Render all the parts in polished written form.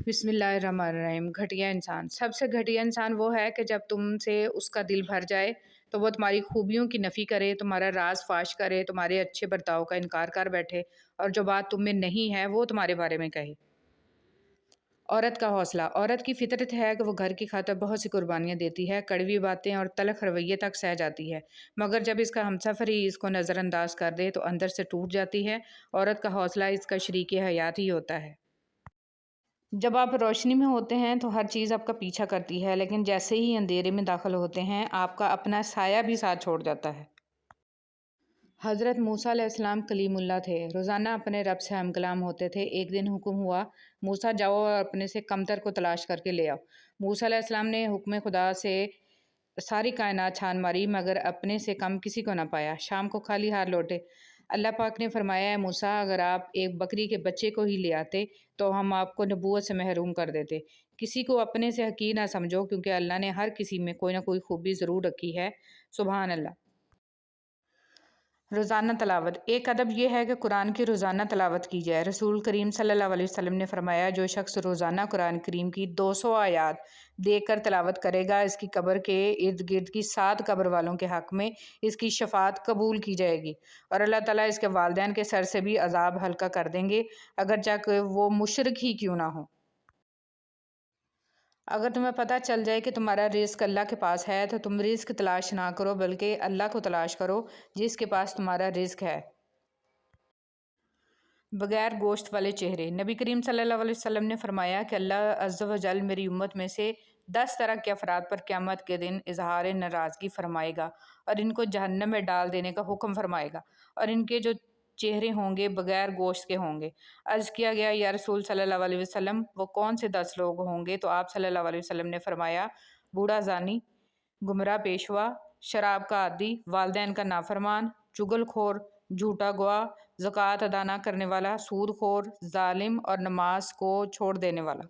بسم اللہ الرحمن الرحیم۔ گھٹیا انسان، سب سے گھٹیا انسان وہ ہے کہ جب تم سے اس کا دل بھر جائے تو وہ تمہاری خوبیوں کی نفی کرے، تمہارا راز فاش کرے، تمہارے اچھے برتاؤ کا انکار کر بیٹھے اور جو بات تم میں نہیں ہے وہ تمہارے بارے میں کہے۔ عورت کا حوصلہ، عورت کی فطرت ہے کہ وہ گھر کی خاطر بہت سی قربانیاں دیتی ہے، کڑوی باتیں اور تلخ رویے تک سہ جاتی ہے، مگر جب اس کا ہمسفر ہی اس کو نظر انداز کر دے تو اندر سے ٹوٹ جاتی ہے۔ عورت کا حوصلہ اس کا شریک حیات ہی ہوتا ہے۔ جب آپ روشنی میں ہوتے ہیں تو ہر چیز آپ کا پیچھا کرتی ہے، لیکن جیسے ہی اندھیرے میں داخل ہوتے ہیں آپ کا اپنا سایہ بھی ساتھ چھوڑ جاتا ہے۔ حضرت موسیٰ علیہ السلام کلیم اللہ تھے، روزانہ اپنے رب سے ہم کلام ہوتے تھے۔ ایک دن حکم ہوا، موسیٰ جاؤ اور اپنے سے کمتر کو تلاش کر کے لے آؤ۔ موسیٰ علیہ السلام نے حکم خدا سے ساری کائنات چھان ماری مگر اپنے سے کم کسی کو نہ پایا۔ شام کو خالی ہاتھ لوٹے۔ اللہ پاک نے فرمایا، اے موسیٰ، اگر آپ ایک بکری کے بچے کو ہی لے آتے تو ہم آپ کو نبوت سے محروم کر دیتے۔ کسی کو اپنے سے حقیر نہ سمجھو، کیونکہ اللہ نے ہر کسی میں کوئی نہ کوئی خوبی ضرور رکھی ہے۔ سبحان اللہ۔ روزانہ تلاوت، ایک ادب یہ ہے کہ قرآن کی روزانہ تلاوت کی جائے۔ رسول کریم صلی اللہ علیہ وسلم نے فرمایا، جو شخص روزانہ قرآن کریم کی 200 آیات دیکھ کر تلاوت کرے گا، اس کی قبر کے ارد گرد کی 7 قبر والوں کے حق میں اس کی شفاعت قبول کی جائے گی، اور اللہ تعالیٰ اس کے والدین کے سر سے بھی عذاب ہلکا کر دیں گے، اگرچہ کہ وہ مشرک ہی کیوں نہ ہو۔ اگر تمہیں پتہ چل جائے کہ تمہارا رزق اللہ کے پاس ہے تو تم رزق تلاش نہ کرو بلکہ اللہ کو تلاش کرو جس کے پاس تمہارا رزق ہے۔ بغیر گوشت والے چہرے، نبی کریم صلی اللہ علیہ وسلم نے فرمایا کہ اللہ عز و جل میری امت میں سے 10 طرح کے افراد پر قیامت کے دن اظہار ناراضگی فرمائے گا اور ان کو جہنم میں ڈال دینے کا حکم فرمائے گا، اور ان کے جو چہرے ہوں گے بغیر گوشت کے ہوں گے۔ عرض کیا گیا، یا رسول صلی اللہ علیہ وسلم، وہ کون سے 10 لوگ ہوں گے؟ تو آپ صلی اللہ علیہ وسلم نے فرمایا، بوڑھا زانی، گمراہ پیشوا، شراب کا عادی، والدین کا نافرمان، چغل خور، جھوٹا گواہ، زکوٰۃ ادا نہ کرنے والا، سود خور، ظالم اور نماز کو چھوڑ دینے والا۔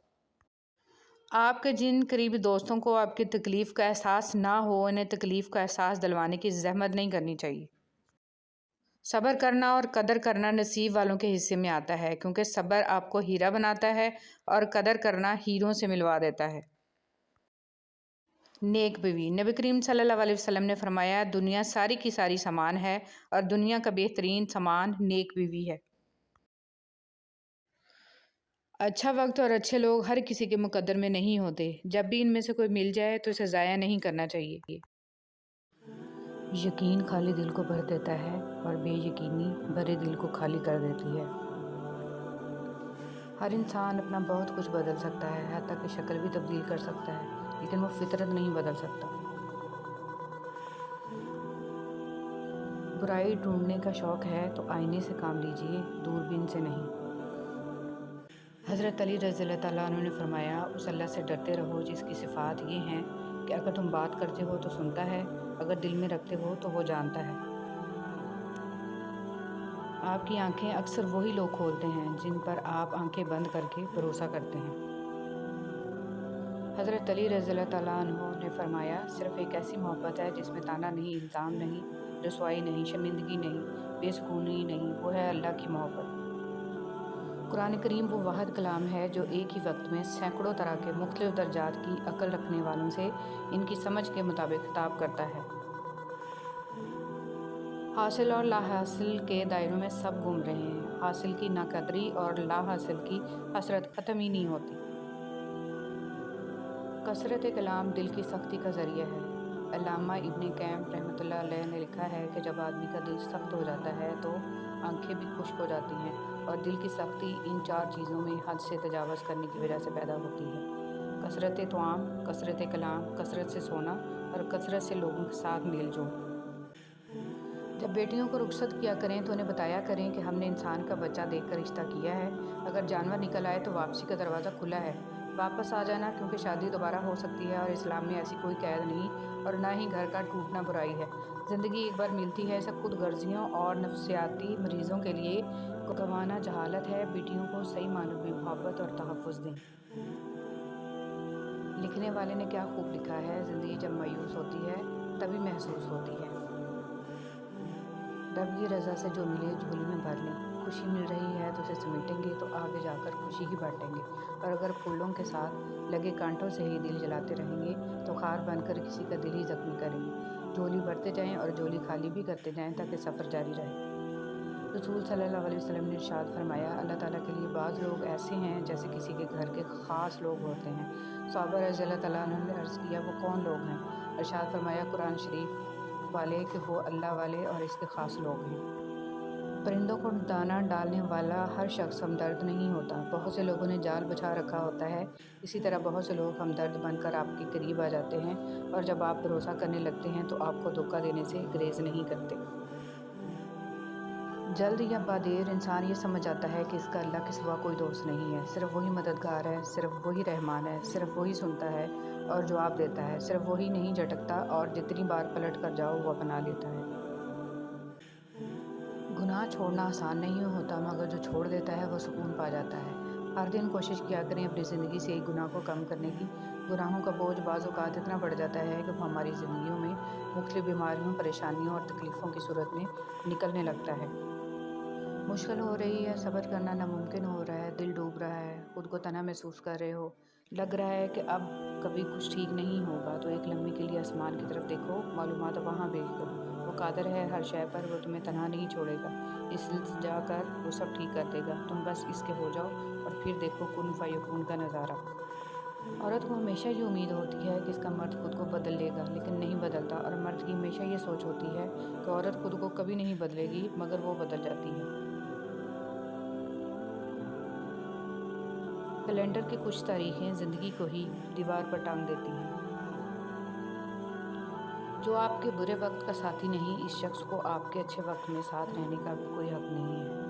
آپ کے جن قریبی دوستوں کو آپ کی تکلیف کا احساس نہ ہو، انہیں تکلیف کا احساس دلوانے کی زحمت نہیں کرنی چاہیے۔ صبر کرنا اور قدر کرنا نصیب والوں کے حصے میں آتا ہے، کیونکہ صبر آپ کو ہیرا بناتا ہے اور قدر کرنا ہیروں سے ملوا دیتا ہے۔ نیک بیوی، نبی کریم صلی اللہ علیہ وسلم نے فرمایا، دنیا ساری کی ساری سامان ہے اور دنیا کا بہترین سامان نیک بیوی ہے۔ اچھا وقت اور اچھے لوگ ہر کسی کے مقدر میں نہیں ہوتے، جب بھی ان میں سے کوئی مل جائے تو اسے ضائع نہیں کرنا چاہیے۔ یقین خالی دل کو بھر دیتا ہے اور بے یقینی بھرے دل کو خالی کر دیتی ہے۔ ہر انسان اپنا بہت کچھ بدل سکتا ہے، حتیٰ کہ شکل بھی تبدیل کر سکتا ہے، لیکن وہ فطرت نہیں بدل سکتا۔ برائی ڈھونڈنے کا شوق ہے تو آئینے سے کام لیجیے، دوربین سے نہیں۔ حضرت علی رضی اللہ تعالیٰ عنہ نے فرمایا، اس اللہ سے ڈرتے رہو جس کی صفات یہ ہیں کہ اگر تم بات کرتے ہو تو سنتا ہے، اگر دل میں رکھتے ہو تو وہ جانتا ہے۔ آپ کی آنکھیں اکثر وہی لوگ کھولتے ہیں جن پر آپ آنکھیں بند کر کے بھروسہ کرتے ہیں۔ حضرت علی رضی اللہ تعالیٰ عنہ نے فرمایا، صرف ایک ایسی محبت ہے جس میں طعنہ نہیں، الزام نہیں، رسوائی نہیں، شرمندگی نہیں، بے سکونی نہیں، وہ ہے اللہ کی محبت۔ قرآن کریم وہ واحد کلام ہے جو ایک ہی وقت میں سینکڑوں طرح کے مختلف درجات کی عقل رکھنے والوں سے ان کی سمجھ کے مطابق خطاب کرتا ہے۔ حاصل اور لا حاصل کے دائروں میں سب گھوم رہے ہیں، حاصل کی ناقدری اور لا حاصل کی حسرت ختم ہی نہیں ہوتی۔ کثرت کلام دل کی سختی کا ذریعہ ہے۔ علامہ ابن قیم رحمۃ اللہ علیہ نے لکھا ہے کہ جب آدمی کا دل سخت ہو جاتا ہے تو آنکھیں بھی خشک ہو جاتی ہیں، اور دل کی سختی ان 4 چیزوں میں حد سے تجاوز کرنے کی وجہ سے پیدا ہوتی ہے: کثرت طعام، کثرت کلام، کثرت سے سونا اور کثرت سے لوگوں کے ساتھ میل جول۔ جب بیٹیوں کو رخصت کیا کریں تو انہیں بتایا کریں کہ ہم نے انسان کا بچہ دیکھ کر رشتہ کیا ہے، اگر جانور نکل آئے تو واپسی کا دروازہ کھلا ہے، واپس آ جانا، کیونکہ شادی دوبارہ ہو سکتی ہے اور اسلام میں ایسی کوئی قید نہیں، اور نہ ہی گھر کا ٹوٹنا برائی ہے۔ زندگی ایک بار ملتی ہے، اسے خود غرضیوں اور نفسیاتی مریضوں کے لیے گنوانا جہالت ہے۔ بیٹیوں کو صحیح معنوں میں محبت اور تحفظ دیں۔ لکھنے والے نے کیا خوب لکھا ہے، زندگی جب مایوس ہوتی ہے تبھی محسوس ہوتی ہے۔ رب کی رضا سے جو ملے جھولی میں بھر لیں۔ خوشی مل رہی ہے تو اسے سمیٹیں گے تو آگے جا کر خوشی ہی بانٹیں گے، اور اگر پھولوں کے ساتھ لگے کانٹوں سے ہی دل جلاتے رہیں گے تو خار بن کر کسی کا دل ہی زخمی کریں گے۔ جھولی بھرتے جائیں اور جھولی خالی بھی کرتے جائیں تاکہ سفر جاری رہے۔ رسول صلی اللہ علیہ وسلم نے ارشاد فرمایا، اللہ تعالیٰ کے لیے بعض لوگ ایسے ہیں جیسے کسی کے گھر کے خاص لوگ ہوتے ہیں۔ صحابہ رضی اللہ تعالیٰ عنہ نے عرض کیا، وہ کون لوگ ہیں؟ ارشاد فرمایا، قرآن شریف والے کہ وہ اللہ والے اور اس کے خاص لوگ ہیں۔ پرندوں کو دانہ ڈالنے والا ہر شخص ہمدرد نہیں ہوتا۔ بہت سے لوگوں نے جال بچھا رکھا ہوتا ہے، اسی طرح بہت سے لوگ ہمدرد بن کر آپ کے قریب آ جاتے ہیں، اور جب آپ بھروسہ کرنے لگتے ہیں تو آپ کو دھوکہ دینے سے گریز نہیں کرتے۔ جلد یا بعدیر انسان یہ سمجھ جاتا ہے کہ اس کا اللہ کے سوا کوئی دوست نہیں ہے، صرف وہی مددگار ہے، صرف وہی رحمان ہے، صرف وہی سنتا ہے اور جواب دیتا ہے، صرف وہی نہیں جھٹکتا اور جتنی بار پلٹ کر جاؤ وہ اپنا لیتا ہے۔ گناہ چھوڑنا آسان نہیں ہوتا، مگر جو چھوڑ دیتا ہے وہ سکون پا جاتا ہے۔ ہر دن کوشش کیا کریں اپنی زندگی سے ایک گناہ کو کم کرنے کی۔ گناہوں کا بوجھ بعض اوقات اتنا بڑھ جاتا ہے کہ وہ ہماری زندگیوں میں مختلف بیماریوں، پریشانیوں اور تکلیفوں کی صورت میں نکلنے لگتا ہے۔ مشکل ہو رہی ہے، صبر کرنا ناممکن ہو رہا ہے، دل ڈوب رہا ہے، خود کو تنہا محسوس کر رہے ہو، لگ رہا ہے کہ اب کبھی کچھ ٹھیک نہیں ہوگا، تو ایک لمحے کے لیے آسمان کی طرف دیکھو، معلومات وہاں بھیج دو۔ وہ قادر ہے ہر شے پر، وہ تمہیں تنہا نہیں چھوڑے گا، الجا کر وہ سب ٹھیک کر دے گا، تم بس اس کے ہو جاؤ اور پھر دیکھو کن فیکون کا نظارہ۔ عورت کو ہمیشہ یہ امید ہوتی ہے کہ اس کا مرد خود کو بدل لے گا، لیکن نہیں بدلتا، اور مرد کی ہمیشہ یہ سوچ ہوتی ہے کہ عورت خود کو کبھی نہیں بدلے گی، مگر وہ بدل جاتی ہے۔ کیلنڈر کی کچھ تاریخیں زندگی کو ہی دیوار پر ٹانگ دیتی ہیں۔ جو آپ کے برے وقت کا ساتھی نہیں، اس شخص کو آپ کے اچھے وقت میں ساتھ رہنے کا بھی کوئی حق نہیں ہے۔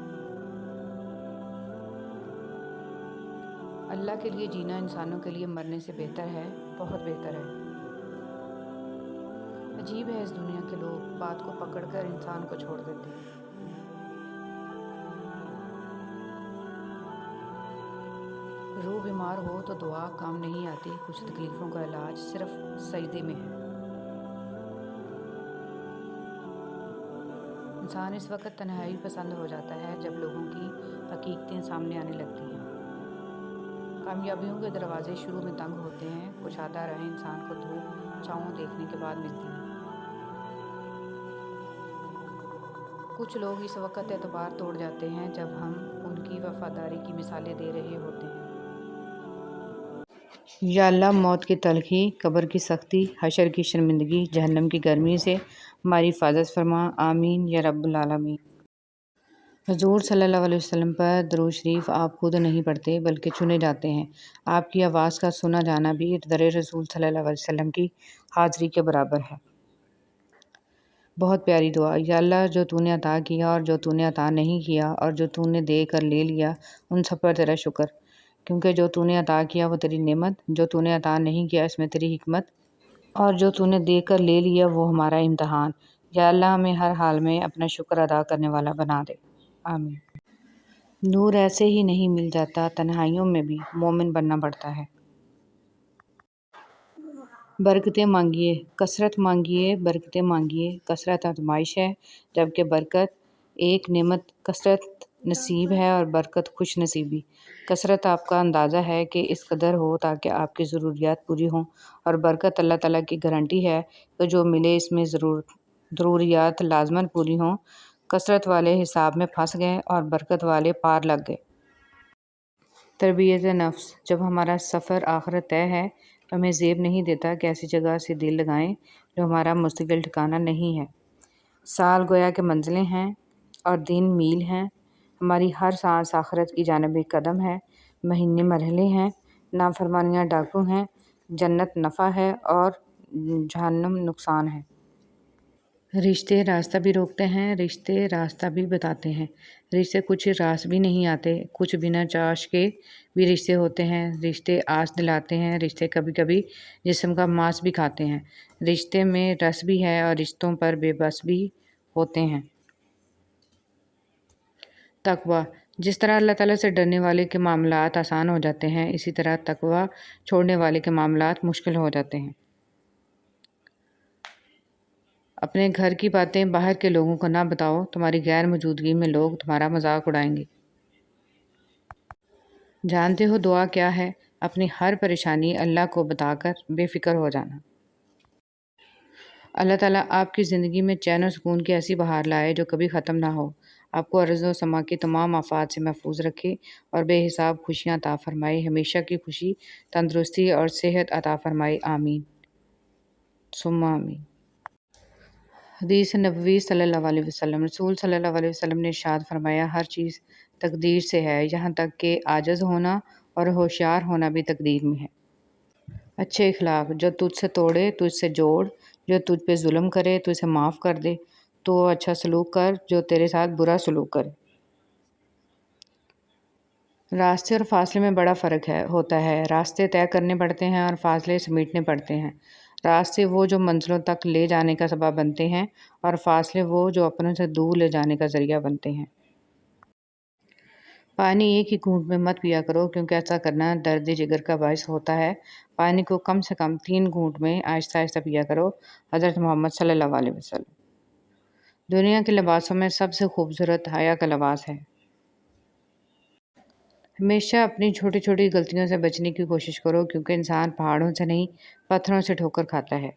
اللہ کے لیے جینا انسانوں کے لیے مرنے سے بہتر ہے، بہت بہتر ہے۔ عجیب ہے اس دنیا کے لوگ، بات کو پکڑ کر انسان کو چھوڑ دیتے ہیں۔ روح بیمار ہو تو دعا کام نہیں آتی، کچھ تکلیفوں کا علاج صرف سجدے میں ہے۔ انسان اس وقت تنہائی پسند ہو جاتا ہے جب لوگوں کی حقیقتیں سامنے آنے لگتی ہیں۔ کامیابیوں کے دروازے شروع میں تنگ ہوتے ہیں، کشادہ راہیں انسان کو دھوپ چھاؤں دیکھنے کے بعد ملتی ہیں۔ کچھ لوگ اس وقت اعتبار توڑ جاتے ہیں جب ہم ان کی وفاداری کی مثالیں دے رہے ہوتے ہیں۔ یا اللہ، موت کی تلخی، قبر کی سختی، حشر کی شرمندگی، جہنم کی گرمی سے ہماری حفاظت فرما، آمین یا رب العالمین۔ حضور صلی اللہ علیہ وسلم پر درود شریف آپ خود نہیں پڑھتے بلکہ چنے جاتے ہیں۔ آپ کی آواز کا سنا جانا بھی در رسول صلی اللہ علیہ وسلم کی حاضری کے برابر ہے۔ بہت پیاری دعا۔ یا اللہ، جو تو نے عطا کیا اور جو تو نے عطا نہیں کیا اور جو تو نے دے کر لے لیا، ان سب پر تیرا شکر، کیونکہ جو تو نے عطا کیا وہ تیری نعمت، جو تو نے عطا نہیں کیا اس میں تیری حکمت، اور جو تو نے دے کر لے لیا وہ ہمارا امتحان۔ یا اللہ، ہمیں ہر حال میں اپنا شکر ادا کرنے والا بنا دے، آمین۔ نور ایسے ہی نہیں مل جاتا، تنہائیوں میں بھی مومن بننا پڑتا ہے۔ برکتیں مانگیے، کثرت مانگیے، برکتیں مانگیے۔ کثرت آزمائش ہے، جبکہ برکت ایک نعمت۔ کثرت نصیب ہے اور برکت خوش نصیبی۔ کثرت آپ کا اندازہ ہے کہ اس قدر ہو تاکہ آپ کی ضروریات پوری ہوں، اور برکت اللہ تعالیٰ کی گارنٹی ہے کہ جو ملے اس میں ضروریات لازماً پوری ہوں۔ کثرت والے حساب میں پھنس گئے اور برکت والے پار لگ گئے۔ تربیت نفس۔ جب ہمارا سفر آخرت طے ہے تو ہمیں زیب نہیں دیتا کہ ایسی جگہ سے دل لگائیں جو ہمارا مستقل ٹھکانہ نہیں ہے۔ سال گویا کہ منزلیں ہیں اور دن میل ہیں، ہماری ہر سانس آخرت کی جانب ایک قدم ہے، مہینے مرحلے ہیں، نافرمانیاں ڈاکو ہیں، جنت نفع ہے اور جہنم نقصان ہے۔ رشتے راستہ بھی روکتے ہیں، رشتے راستہ بھی بتاتے ہیں۔ رشتے کچھ راس بھی نہیں آتے، کچھ بنا چاش کے بھی رشتے ہوتے ہیں۔ رشتے آس دلاتے ہیں، رشتے کبھی کبھی جسم کا ماس بھی کھاتے ہیں۔ رشتے میں رس بھی ہے اور رشتوں پر بے بس بھی ہوتے ہیں۔ تقویٰ۔ جس طرح اللہ تعالیٰ سے ڈرنے والے کے معاملات آسان ہو جاتے ہیں، اسی طرح تقویٰ چھوڑنے والے کے معاملات مشکل ہو جاتے ہیں۔ اپنے گھر کی باتیں باہر کے لوگوں کو نہ بتاؤ، تمہاری غیر موجودگی میں لوگ تمہارا مذاق اڑائیں گے۔ جانتے ہو دعا کیا ہے؟ اپنی ہر پریشانی اللہ کو بتا کر بے فکر ہو جانا۔ اللہ تعالیٰ آپ کی زندگی میں چین و سکون کی ایسی بہار لائے جو کبھی ختم نہ ہو، آپ کو ارض و سما کی تمام آفات سے محفوظ رکھے اور بے حساب خوشیاں عطا فرمائے، ہمیشہ کی خوشی، تندرستی اور صحت عطا فرمائے، آمین ثم آمین۔ حدیث نبوی صلی اللہ علیہ وسلم، رسول صلی اللہ علیہ وسلم نے ارشاد فرمایا، ہر چیز تقدیر سے ہے، یہاں تک کہ عاجز ہونا اور ہوشیار ہونا بھی تقدیر میں ہے۔ اچھے اخلاق، جو تجھ سے توڑے تجھ سے جوڑ، جو تجھ پہ ظلم کرے تو اسے معاف کر دے، تو اچھا سلوک کر جو تیرے ساتھ برا سلوک کرے۔ راستے اور فاصلے میں بڑا فرق ہوتا ہے، راستے طے کرنے پڑتے ہیں اور فاصلے سمیٹنے پڑتے ہیں۔ راستے وہ جو منزلوں تک لے جانے کا سبب بنتے ہیں اور فاصلے وہ جو اپنوں سے دور لے جانے کا ذریعہ بنتے ہیں۔ پانی ایک ہی گھونٹ میں مت پیا کرو کیونکہ ایسا کرنا درد جگر کا باعث ہوتا ہے، پانی کو کم سے کم 3 گھونٹ میں آہستہ آہستہ پیا کرو۔ حضرت محمد صلی اللہ علیہ وسلم۔ دنیا کے لباسوں میں سب سے خوبصورت حیا کا لباس ہے۔ ہمیشہ اپنی چھوٹی چھوٹی غلطیوں سے بچنے کی کوشش کرو کیونکہ انسان پہاڑوں سے نہیں پتھروں سے ٹھوکر کھاتا ہے۔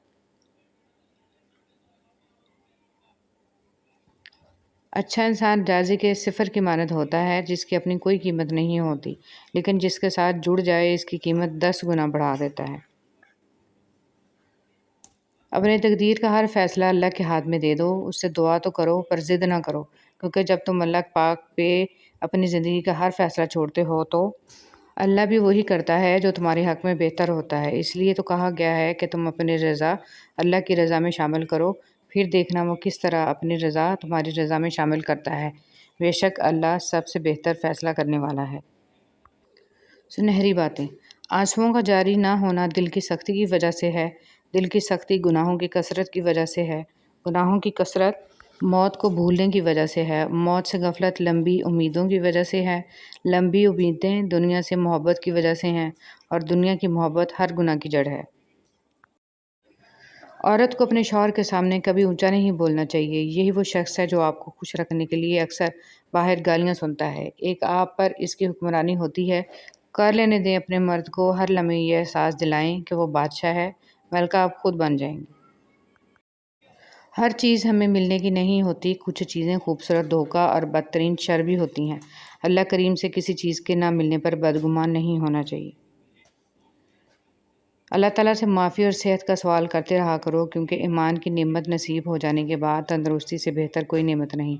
اچھا انسان راضی کے صفر کی مانند ہوتا ہے جس کی اپنی کوئی قیمت نہیں ہوتی، لیکن جس کے ساتھ جڑ جائے اس کی قیمت 10 گنا بڑھا دیتا ہے۔ اپنے تقدیر کا ہر فیصلہ اللہ کے ہاتھ میں دے دو، اس سے دعا تو کرو پر ضد نہ کرو، کیونکہ جب تم اللہ پاک پہ اپنی زندگی کا ہر فیصلہ چھوڑتے ہو تو اللہ بھی وہی کرتا ہے جو تمہارے حق میں بہتر ہوتا ہے۔ اس لیے تو کہا گیا ہے کہ تم اپنی رضا اللہ کی رضا میں شامل کرو، پھر دیکھنا وہ کس طرح اپنی رضا تمہاری رضا میں شامل کرتا ہے، بے شک اللہ سب سے بہتر فیصلہ کرنے والا ہے۔ سنہری باتیں، آنسوؤں کا جاری نہ ہونا دل کی سختی کی وجہ سے ہے، دل کی سختی گناہوں کی کثرت کی وجہ سے ہے، گناہوں کی کثرت موت کو بھولنے کی وجہ سے ہے، موت سے غفلت لمبی امیدوں کی وجہ سے ہے، لمبی امیدیں دنیا سے محبت کی وجہ سے ہیں، اور دنیا کی محبت ہر گناہ کی جڑ ہے۔ عورت کو اپنے شوہر کے سامنے کبھی اونچا نہیں بولنا چاہیے، یہی وہ شخص ہے جو آپ کو خوش رکھنے کے لیے اکثر باہر گالیاں سنتا ہے۔ ایک آپ پر اس کی حکمرانی ہوتی ہے، کر لینے دیں، اپنے مرد کو ہر لمحے یہ احساس دلائیں کہ وہ بادشاہ ہے، ملکہ آپ خود بن جائیں گے۔ ہر چیز ہمیں ملنے کی نہیں ہوتی، کچھ چیزیں خوبصورت دھوکہ اور بدترین شر بھی ہوتی ہیں۔ اللہ کریم سے کسی چیز کے نہ ملنے پر بدگمان نہیں ہونا چاہیے۔ اللہ تعالیٰ سے معافی اور صحت کا سوال کرتے رہا کرو کیونکہ ایمان کی نعمت نصیب ہو جانے کے بعد تندرستی سے بہتر کوئی نعمت نہیں۔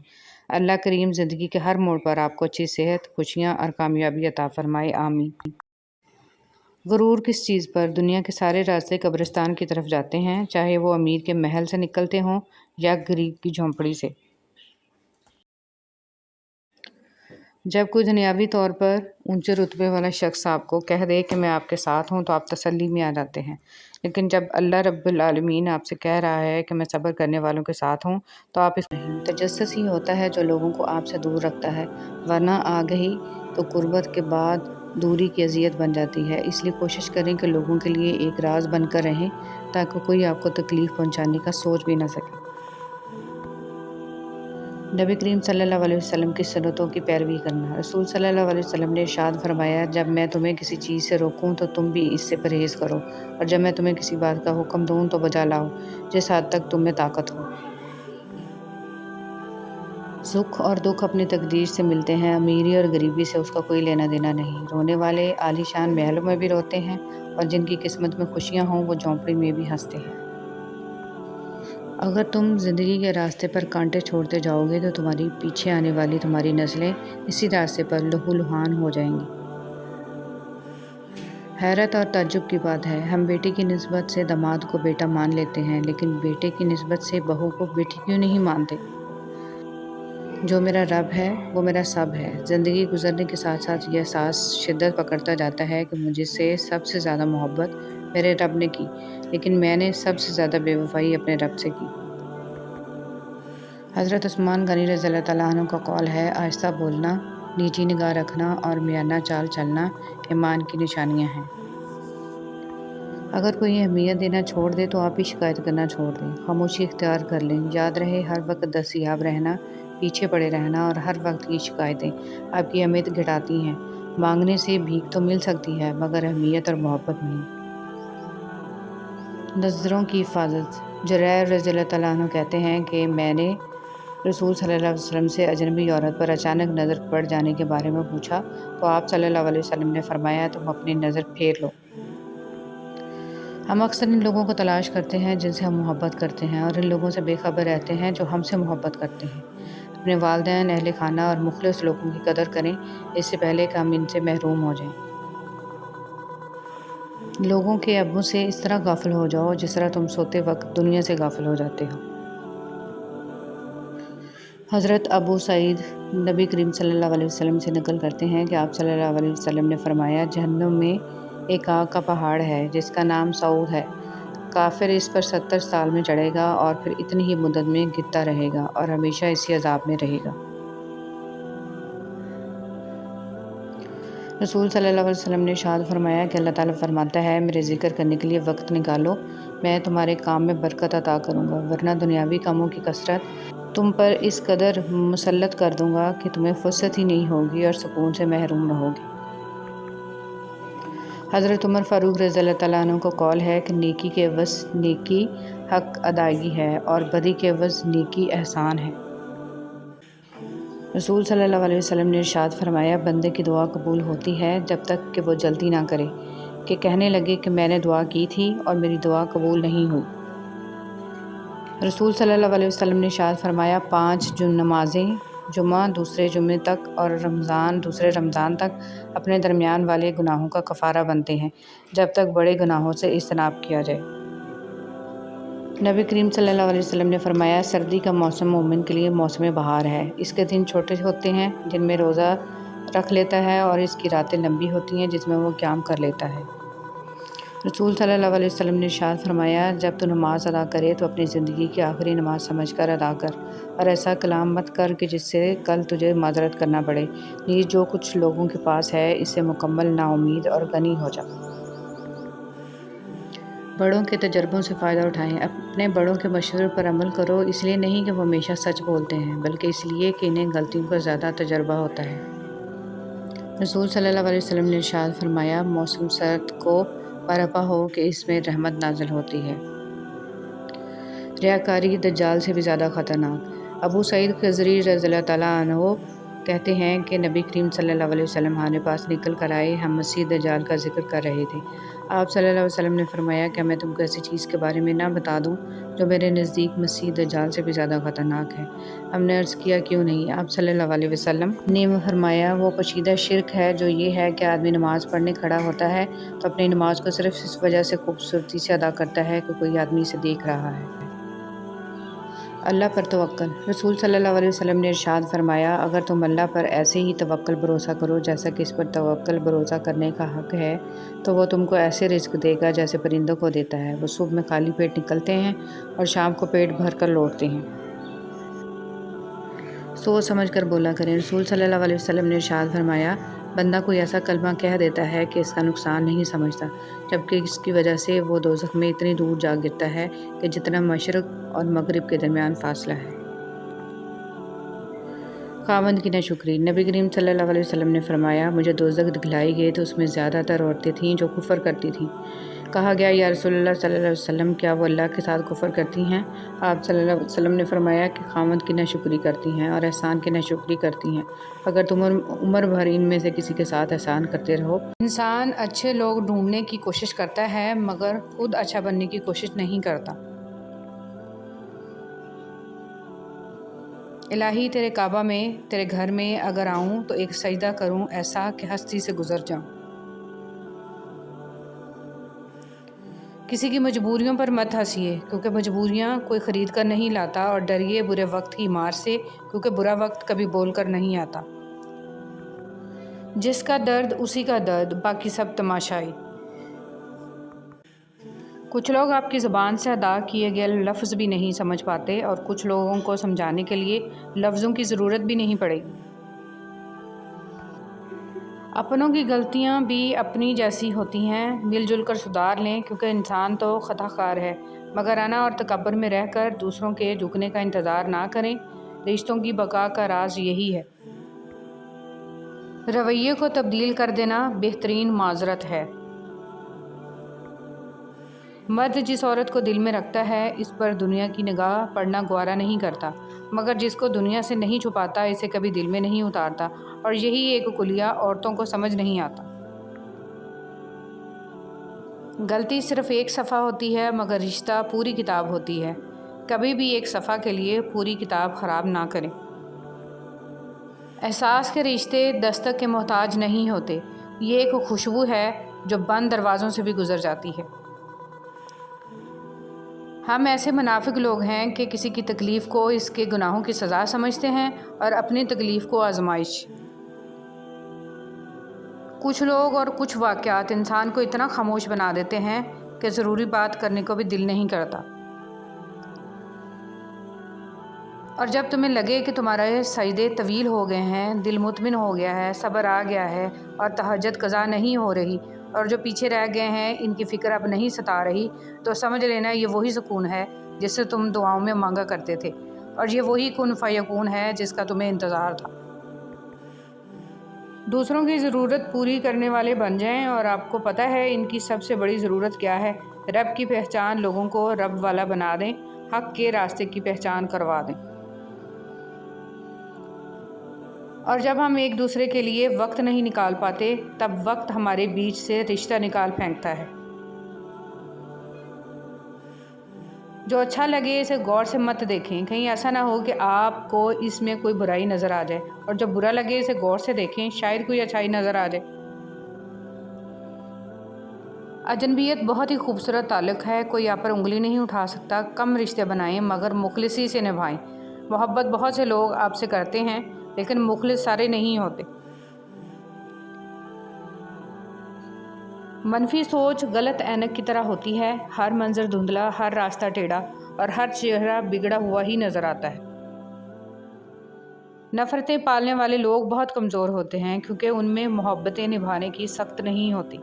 اللہ کریم زندگی کے ہر موڑ پر آپ کو اچھی صحت، خوشیاں اور کامیابی عطا فرمائے، آمین۔ غرور کس چیز پر؟ دنیا کے سارے راستے قبرستان کی طرف جاتے ہیں، چاہے وہ امیر کے محل سے نکلتے ہوں یا غریب کی جھونپڑی سے۔ جب کوئی دنیاوی طور پر اونچے رتبے والا شخص آپ کو کہہ دے کہ میں آپ کے ساتھ ہوں تو آپ تسلی میں آ جاتے ہیں، لیکن جب اللہ رب العالمین آپ سے کہہ رہا ہے کہ میں صبر کرنے والوں کے ساتھ ہوں تو آپ اس نہیں۔ تجسس ہی ہوتا ہے جو لوگوں کو آپ سے دور رکھتا ہے، ورنہ آ گئی تو قربت کے بعد دوری کی اذیت بن جاتی ہے۔ اس لیے کوشش کریں کہ لوگوں کے لیے ایک راز بن کر رہیں تاکہ کوئی آپ کو تکلیف پہنچانے کا سوچ بھی نہ سکے۔ نبی کریم صلی اللہ علیہ وسلم کی سنتوں کی پیروی کرنا۔ رسول صلی اللہ علیہ وسلم نے ارشاد فرمایا، جب میں تمہیں کسی چیز سے روکوں تو تم بھی اس سے پرہیز کرو، اور جب میں تمہیں کسی بات کا حکم دوں تو بجا لاؤ جس حد تک تم میں طاقت ہو۔ سکھ اور دکھ اپنی تقدیر سے ملتے ہیں، امیری اور غریبی سے اس کا کوئی لینا دینا نہیں۔ رونے والے عالی شان محلوں میں بھی روتے ہیں اور جن کی قسمت میں خوشیاں ہوں وہ جھونپڑی میں بھی ہنستے ہیں۔ اگر تم زندگی کے راستے پر کانٹے چھوڑتے جاؤ گے تو تمہاری پیچھے آنے والی تمہاری نسلیں اسی راستے پر لہو لہان ہو جائیں گی۔ حیرت اور تعجب کی بات ہے، ہم بیٹی کی نسبت سے داماد کو بیٹا مان لیتے ہیں لیکن بیٹے کی نسبت سے بہو کو بیٹی کیوں نہیں مانتے؟ جو میرا رب ہے وہ میرا سب ہے۔ زندگی گزرنے کے ساتھ ساتھ یہ احساس شدت پکڑتا جاتا ہے کہ مجھ سے سب سے زیادہ محبت میرے رب نے کی، لیکن میں نے سب سے زیادہ بے وفائی اپنے رب سے کی۔ حضرت عثمان غنی رضی اللہ تعالیٰ عنہ کا قول ہے، آہستہ بولنا، نیچی نگاہ رکھنا اور میانہ چال چلنا ایمان کی نشانیاں ہیں۔ اگر کوئی اہمیت دینا چھوڑ دے تو آپ ہی شکایت کرنا چھوڑ دیں، خاموشی اختیار کر لیں۔ یاد رہے، ہر وقت دستیاب رہنا، پیچھے پڑے رہنا اور ہر وقت کی شکایتیں آپ کی اہمیت گھٹاتی ہیں۔ مانگنے سے بھیک تو مل سکتی ہے مگر اہمیت اور محبت نہیں۔ نظروں کی حفاظت۔ جریر رضی اللہ تعالیٰ عنہ کہتے ہیں کہ میں نے رسول صلی اللہ علیہ وسلم سے اجنبی عورت پر اچانک نظر پڑ جانے کے بارے میں پوچھا تو آپ صلی اللہ علیہ وسلم نے فرمایا تم اپنی نظر پھیر لو۔ ہم اکثر ان لوگوں کو تلاش کرتے ہیں جن سے ہم محبت کرتے ہیں اور ان لوگوں سے بے خبر رہتے ہیں جو ہم سے محبت کرتے ہیں۔ اپنے والدین، اہل خانہ اور مخلص لوگوں کی قدر کریں اس سے پہلے کہ ہم ان سے محروم ہو جائیں۔ لوگوں کے عیبوں سے اس طرح غافل ہو جاؤ جس طرح تم سوتے وقت دنیا سے غافل ہو جاتے ہو۔ حضرت ابو سعید نبی کریم صلی اللہ علیہ وسلم سے نقل کرتے ہیں کہ آپ صلی اللہ علیہ وسلم نے فرمایا جہنم میں ایک آگ کا پہاڑ ہے جس کا نام سعود ہے۔ کافر اس پر 70 سال میں چڑھے گا اور پھر اتنی ہی مدت میں گرتا رہے گا اور ہمیشہ اسی عذاب میں رہے گا۔ رسول صلی اللہ علیہ وسلم نے ارشاد فرمایا کہ اللہ تعالیٰ فرماتا ہے میرے ذکر کرنے کے لیے وقت نکالو، میں تمہارے کام میں برکت عطا کروں گا، ورنہ دنیاوی کاموں کی کثرت تم پر اس قدر مسلط کر دوں گا کہ تمہیں فرصت ہی نہیں ہوگی اور سکون سے محروم رہو گے۔ حضرت عمر فاروق رضی اللہ تعالیٰ عنہ کو قول ہے کہ نیکی کے عوض نیکی حق ادائیگی ہے اور بدی کے عوض نیکی احسان ہے۔ رسول صلی اللہ علیہ وسلم نے ارشاد فرمایا بندے کی دعا قبول ہوتی ہے جب تک کہ وہ جلدی نہ کرے کہ کہنے لگے کہ میں نے دعا کی تھی اور میری دعا قبول نہیں ہوئی۔ رسول صلی اللہ علیہ وسلم نے ارشاد فرمایا 5 نمازیں جمعہ دوسرے جمعے تک اور رمضان دوسرے رمضان تک اپنے درمیان والے گناہوں کا کفارہ بنتے ہیں جب تک بڑے گناہوں سے اجتناب کیا جائے۔ نبی کریم صلی اللہ علیہ وسلم نے فرمایا سردی کا موسم مومن کے لیے موسم بہار ہے، اس کے دن چھوٹے ہوتے ہیں جن میں روزہ رکھ لیتا ہے اور اس کی راتیں لمبی ہوتی ہیں جس میں وہ قیام کر لیتا ہے۔ رسول صلی اللہ علیہ وسلم نے ارشاد فرمایا جب تو نماز ادا کرے تو اپنی زندگی کی آخری نماز سمجھ کر ادا کر اور ایسا کلام مت کر کہ جس سے کل تجھے معذرت کرنا پڑے، نیز جو کچھ لوگوں کے پاس ہے اس سے مکمل نا امید اور غنی ہو جا۔ بڑوں کے تجربوں سے فائدہ اٹھائیں، اپنے بڑوں کے مشورے پر عمل کرو، اس لیے نہیں کہ وہ ہمیشہ سچ بولتے ہیں بلکہ اس لیے کہ انہیں غلطیوں کا زیادہ تجربہ ہوتا ہے۔ رسول صلی اللہ علیہ وسلم نے ارشاد فرمایا موسم سرد کو برپا ہو کہ اس میں رحمت نازل ہوتی ہے۔ ریاکاری دجال سے بھی زیادہ خطرناک۔ ابو سعید خضری رضی اللہ تعالیٰ عنہ کہتے ہیں کہ نبی کریم صلی اللہ علیہ وسلم ہمارے پاس نکل کر آئے، ہم مسیح دجال کا ذکر کر رہے تھے۔ آپ صلی اللہ علیہ وسلم نے فرمایا کیا میں تم کو ایسی چیز کے بارے میں نہ بتا دوں جو میرے نزدیک مسیح دجال سے بھی زیادہ خطرناک ہے؟ ہم نے عرض کیا کیوں نہیں؟ آپ صلی اللہ علیہ وسلم نے فرمایا وہ پوشیدہ شرک ہے جو یہ ہے کہ آدمی نماز پڑھنے کھڑا ہوتا ہے تو اپنی نماز کو صرف اس وجہ سے خوبصورتی سے ادا کرتا ہے کہ کوئی آدمی اسے دیکھ رہا ہے۔ اللہ پر توکل۔ رسول صلی اللہ علیہ وسلم نے ارشاد فرمایا اگر تم اللہ پر ایسے ہی توکل بھروسہ کرو جیسا کہ اس پر توکل بھروسہ کرنے کا حق ہے تو وہ تم کو ایسے رزق دے گا جیسے پرندوں کو دیتا ہے، وہ صبح میں خالی پیٹ نکلتے ہیں اور شام کو پیٹ بھر کر لوٹتے ہیں۔ سوچ سمجھ کر بولا کریں۔ رسول صلی اللہ علیہ وسلم نے ارشاد فرمایا بندہ کوئی ایسا کلمہ کہہ دیتا ہے کہ اس کا نقصان نہیں سمجھتا جبکہ اس کی وجہ سے وہ دوزخ میں اتنی دور جا گرتا ہے کہ جتنا مشرق اور مغرب کے درمیان فاصلہ ہے۔ خاوند کی ناشکری۔ نبی کریم صلی اللہ علیہ وسلم نے فرمایا مجھے دوزخ دکھلائی گئی تو اس میں زیادہ تر عورتیں تھیں جو کفر کرتی تھیں۔ کہا گیا یا رسول اللہ صلی اللہ علیہ وسلم کیا وہ اللہ کے ساتھ کفر کرتی ہیں؟ آپ صلی اللہ علیہ وسلم نے فرمایا کہ خاوند کی ناشکری کرتی ہیں اور احسان کی ناشکری کرتی ہیں۔ اگر تم عمر بھر ان میں سے کسی کے ساتھ احسان کرتے رہو۔ انسان اچھے لوگ ڈھونڈنے کی کوشش کرتا ہے مگر خود اچھا بننے کی کوشش نہیں کرتا۔ الہی تیرے کعبہ میں تیرے گھر میں اگر آؤں تو ایک سجدہ کروں ایسا کہ ہستی سے گزر جاؤں۔ کسی کی مجبوریوں پر مت ہنسیے کیونکہ مجبوریاں کوئی خرید کر نہیں لاتا اور ڈریے برے وقت کی مار سے کیونکہ برا وقت کبھی بول کر نہیں آتا۔ جس کا درد اسی کا درد باقی سب تماشائی۔ کچھ لوگ آپ کی زبان سے ادا کیے گئے لفظ بھی نہیں سمجھ پاتے اور کچھ لوگوں کو سمجھانے کے لیے لفظوں کی ضرورت بھی نہیں پڑے گی۔ اپنوں کی غلطیاں بھی اپنی جیسی ہوتی ہیں، مل جل کر سدھار لیں، کیونکہ انسان تو خطا کار ہے، مگر انا اور تکبر میں رہ کر دوسروں کے جھکنے کا انتظار نہ کریں۔ رشتوں کی بقا کا راز یہی ہے۔ رویے کو تبدیل کر دینا بہترین معذرت ہے۔ مرد جس عورت کو دل میں رکھتا ہے اس پر دنیا کی نگاہ پڑنا گوارا نہیں کرتا، مگر جس کو دنیا سے نہیں چھپاتا اسے کبھی دل میں نہیں اتارتا، اور یہی ایک کلیہ عورتوں کو سمجھ نہیں آتا۔ غلطی صرف ایک صفحہ ہوتی ہے مگر رشتہ پوری کتاب ہوتی ہے۔ کبھی بھی ایک صفحہ کے لیے پوری کتاب خراب نہ کریں۔ احساس کے رشتے دستک کے محتاج نہیں ہوتے، یہ ایک خوشبو ہے جو بند دروازوں سے بھی گزر جاتی ہے۔ ہم ایسے منافق لوگ ہیں کہ کسی کی تکلیف کو اس کے گناہوں کی سزا سمجھتے ہیں اور اپنی تکلیف کو آزمائش۔ کچھ لوگ اور کچھ واقعات انسان کو اتنا خاموش بنا دیتے ہیں کہ ضروری بات کرنے کو بھی دل نہیں کرتا۔ اور جب تمہیں لگے کہ تمہارے سجدے طویل ہو گئے ہیں، دل مطمئن ہو گیا ہے، صبر آ گیا ہے اور تہجد قضا نہیں ہو رہی، اور جو پیچھے رہ گئے ہیں ان کی فکر اب نہیں ستا رہی، تو سمجھ لینا یہ وہی سکون ہے جس سے تم دعاؤں میں مانگا کرتے تھے، اور یہ وہی کن فیکون ہے جس کا تمہیں انتظار تھا۔ دوسروں کی ضرورت پوری کرنے والے بن جائیں، اور آپ کو پتہ ہے ان کی سب سے بڑی ضرورت کیا ہے؟ رب کی پہچان، لوگوں کو رب والا بنا دیں، حق کے راستے کی پہچان کروا دیں۔ اور جب ہم ایک دوسرے کے لیے وقت نہیں نکال پاتے تب وقت ہمارے بیچ سے رشتہ نکال پھینکتا ہے۔ جو اچھا لگے اسے غور سے مت دیکھیں، کہیں ایسا نہ ہو کہ آپ کو اس میں کوئی برائی نظر آ جائے، اور جو برا لگے اسے غور سے دیکھیں، شاید کوئی اچھائی نظر آ جائے۔ اجنبیت بہت ہی خوبصورت تعلق ہے، کوئی آپ پر انگلی نہیں اٹھا سکتا۔ کم رشتے بنائیں مگر مخلصی سے نبھائیں۔ محبت بہت سے لوگ آپ سے کرتے ہیں لیکن مخلص سارے نہیں ہوتے۔ منفی سوچ غلط اینک کی طرح ہوتی ہے، ہر منظر دھندلا، ہر راستہ ٹیڑھا، اور ہر چہرہ بگڑا ہوا ہی نظر آتا ہے۔ نفرتیں پالنے والے لوگ بہت کمزور ہوتے ہیں کیونکہ ان میں محبتیں نبھانے کی سخت نہیں ہوتی۔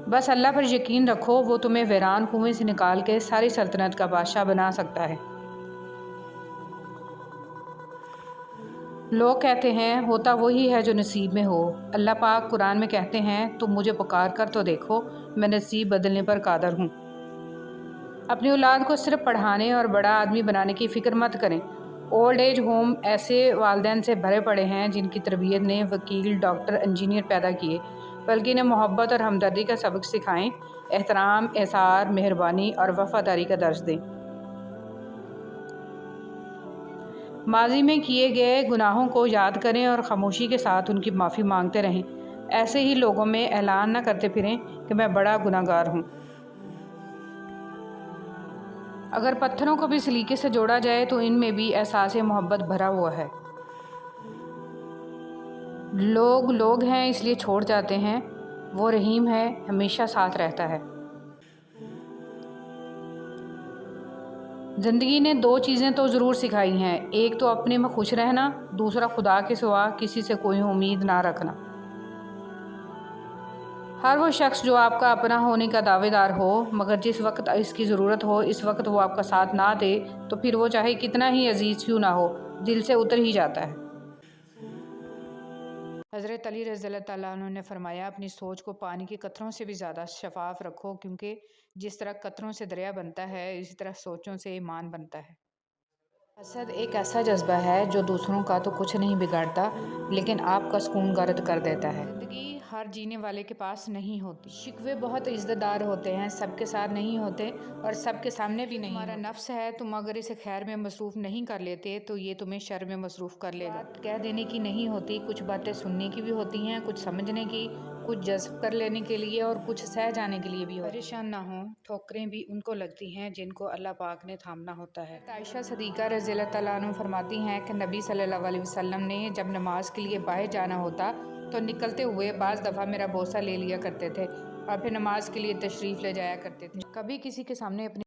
بس اللہ پر یقین رکھو، وہ تمہیں ویران کنویں سے نکال کے ساری سلطنت کا بادشاہ بنا سکتا ہے۔ لوگ کہتے ہیں ہوتا وہی ہے جو نصیب میں ہو۔ اللہ پاک قرآن میں کہتے ہیں تم مجھے پکار کر تو دیکھو، میں نصیب بدلنے پر قادر ہوں۔ اپنی اولاد کو صرف پڑھانے اور بڑا آدمی بنانے کی فکر مت کریں۔ اولڈ ایج ہوم ایسے والدین سے بھرے پڑے ہیں جن کی تربیت نے وکیل، ڈاکٹر، انجینئر پیدا کیے، بلکہ انہیں محبت اور ہمدردی کا سبق سکھائیں، احترام، احسان، مہربانی اور وفاداری کا درس دیں۔ ماضی میں کیے گئے گناہوں کو یاد کریں اور خاموشی کے ساتھ ان کی معافی مانگتے رہیں۔ ایسے ہی لوگوں میں اعلان نہ کرتے پھریں کہ میں بڑا گناہ گار ہوں۔ اگر پتھروں کو بھی سلیقے سے جوڑا جائے تو ان میں بھی احساس محبت بھرا ہوا ہے۔ لوگ لوگ ہیں اس لیے چھوڑ جاتے ہیں، وہ رحیم ہے، ہمیشہ ساتھ رہتا ہے۔ زندگی نے دو چیزیں تو ضرور سکھائی ہیں، ایک تو اپنے میں خوش رہنا، دوسرا خدا کے سوا کسی سے کوئی امید نہ رکھنا۔ ہر وہ شخص جو آپ کا اپنا ہونے کا دعوے دار ہو مگر جس وقت اس کی ضرورت ہو اس وقت وہ آپ کا ساتھ نہ دے تو پھر وہ چاہے کتنا ہی عزیز کیوں نہ ہو دل سے اتر ہی جاتا ہے۔ حضرت علی رضی اللہ تعالیٰ عنہ نے فرمایا اپنی سوچ کو پانی کے قطروں سے بھی زیادہ شفاف رکھو، کیونکہ جس طرح قطروں سے دریا بنتا ہے اسی طرح سوچوں سے ایمان بنتا ہے۔ حسد ایک ایسا جذبہ ہے جو دوسروں کا تو کچھ نہیں بگاڑتا لیکن آپ کا سکون گرد کر دیتا ہے۔ زندگی ہر جینے والے کے پاس نہیں ہوتی، شکوے بہت عزت دار ہوتے ہیں، سب کے ساتھ نہیں ہوتے اور سب کے سامنے بھی نہیں۔ تمہارا نفس ہے، تم اگر اسے خیر میں مصروف نہیں کر لیتے تو یہ تمہیں شر میں مصروف کر لے گا۔ کہہ دینے کی نہیں ہوتی، کچھ باتیں سننے کی بھی ہوتی ہیں، کچھ سمجھنے کی، کچھ جذب کر لینے کے لیے اور کچھ سہ جانے کے لیے بھی ہوتی ہیں۔ پریشان نہ ہوں، ٹھوکریں بھی ان کو لگتی ہیں جن کو اللہ پاک نے تھامنا ہوتا ہے۔ عائشہ صدیقہ رضی اللہ تعالیٰ عنہ فرماتی ہیں کہ نبی صلی اللہ علیہ وسلم نے جب نماز کے لیے باہر جانا ہوتا تو نکلتے ہوئے بعض دفعہ میرا بوسہ لے لیا کرتے تھے اور پھر نماز کے لیے تشریف لے جایا کرتے تھے۔ کبھی کسی کے سامنے اپنی